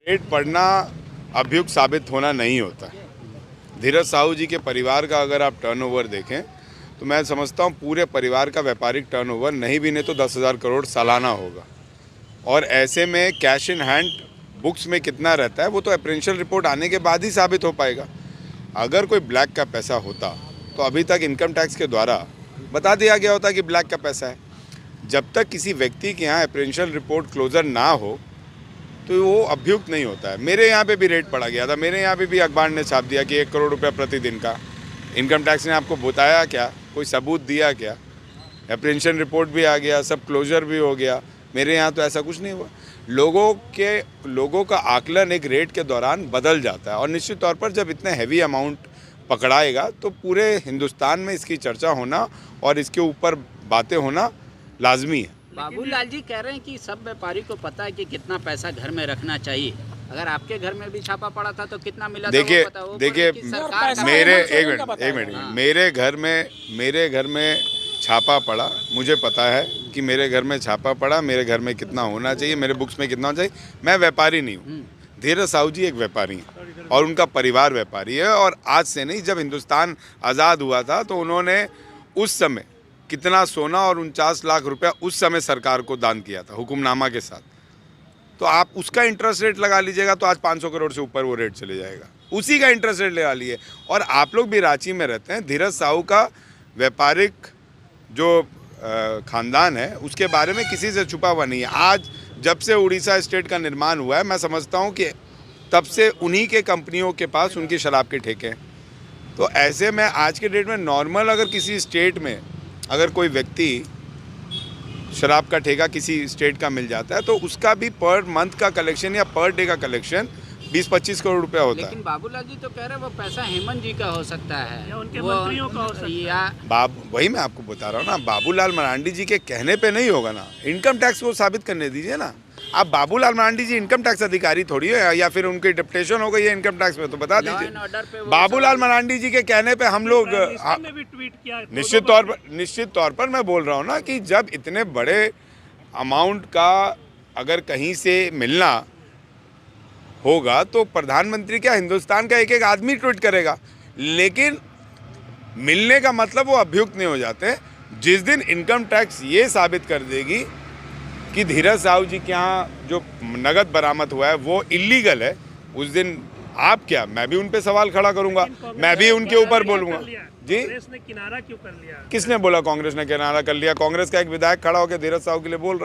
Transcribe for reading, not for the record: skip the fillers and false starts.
Rate पढ़ना अभियुक्त साबित होना नहीं होता। धीरज साहू जी के परिवार का अगर आप टर्नओवर देखें तो मैं समझता हूँ पूरे परिवार का व्यापारिक टर्नओवर नहीं भी नहीं तो 10,000 करोड़ सालाना होगा। और ऐसे में कैश इन हैंड बुक्स में कितना रहता है वो तो अप्रेंशियल रिपोर्ट आने के बाद ही साबित हो पाएगा। अगर कोई ब्लैक का पैसा होता तो अभी तक इनकम टैक्स के द्वारा बता दिया गया होता कि ब्लैक का पैसा है। जब तक किसी व्यक्ति के यहाँ अप्रेंशियल रिपोर्ट क्लोजर ना हो तो वो अभियुक्त नहीं होता है। मेरे यहाँ पे भी रेट पड़ा गया था, मेरे यहाँ पे भी अखबार ने छाप दिया कि 1 करोड़ रुपया प्रतिदिन का। इनकम टैक्स ने आपको बताया क्या, कोई सबूत दिया क्या? अप्रेंशियल रिपोर्ट भी आ गया, सब क्लोजर भी हो गया। मेरे यहाँ तो ऐसा कुछ नहीं हुआ। लोगों का आकलन एक रेट के दौरान बदल जाता है और निश्चित तौर पर जब इतने हैवी अमाउंट पकड़ाएगा तो पूरे हिंदुस्तान में इसकी चर्चा होना और इसके ऊपर बातें होना लाजमी है। बाबूलाल जी कह रहे हैं कि सब व्यापारी को पता है कि कितना पैसा घर में रखना चाहिए। अगर आपके घर में भी छापा पड़ा था तो कितना मिला था वो पता हो? देखिए मेरे घर में छापा पड़ा, मुझे पता है कि मेरे घर में छापा पड़ा, मेरे घर में कितना होना चाहिए, मेरे बुक्स में कितना होना चाहिए। मैं व्यापारी नहीं हूँ, धीरज साहू जी एक व्यापारी हैं और उनका परिवार व्यापारी है। और आज से नहीं, जब हिंदुस्तान आज़ाद हुआ था तो उन्होंने उस समय कितना सोना और 49 लाख रुपया उस समय सरकार को दान किया था हुकुमनामा के साथ। तो आप उसका इंटरेस्ट रेट लगा लीजिएगा तो आज 500 करोड़ से ऊपर वो रेट चले जाएगा। उसी का इंटरेस्ट रेट लगा लिए। और आप लोग भी रांची में रहते हैं, धीरज साहू का व्यापारिक जो खानदान है उसके बारे में किसी से छुपा हुआ नहीं है। आज जब से उड़ीसा स्टेट का निर्माण हुआ है मैं समझता हूँ कि तब से उन्हीं के कंपनियों के पास उनकी शराब के ठेके हैं। तो ऐसे में आज के डेट में नॉर्मल अगर किसी स्टेट में अगर कोई व्यक्ति शराब का ठेका किसी स्टेट का मिल जाता है तो उसका भी पर मंथ का कलेक्शन या पर डे का कलेक्शन 20-25 करोड़ रुपया होता है। लेकिन बाबूलाल जी तो कह रहे हैं वो पैसा हेमंत जी का हो सकता है या उनके मंत्रियों का हो सकता है। वही मैं आपको बता रहा हूँ ना, बाबूलाल मरांडी जी के कहने पे नहीं होगा ना। इनकम टैक्स को साबित करने दीजिए ना। आप बाबूलाल मरांडी जी इनकम टैक्स अधिकारी थोड़ी है या फिर उनकी डिप्टेशन हो गई है इनकम टैक्स में, तो बता दीजिए। बाबूलाल मरांडी जी के कहने पे हम लोग निश्चित तौर पर मैं बोल रहा हूँ ना कि जब इतने बड़े अमाउंट का अगर कहीं से मिलना होगा तो प्रधानमंत्री क्या हिंदुस्तान का एक एक आदमी ट्वीट करेगा। लेकिन मिलने का मतलब वो अभियुक्त नहीं हो जाते। जिस दिन इनकम टैक्स ये साबित कर देगी कि धीरज साहू जी के यहाँ जो नगद बरामद हुआ है वो इलीगल है, उस दिन आप क्या, मैं भी उन पे सवाल खड़ा करूंगा, मैं भी उनके ऊपर बोलूंगा। जी, कांग्रेस ने किनारा क्यों कर लिया? किसने बोला कांग्रेस ने किनारा कर लिया? कांग्रेस का एक विधायक खड़ा होकर धीरज साहू के लिए बोल रहा है।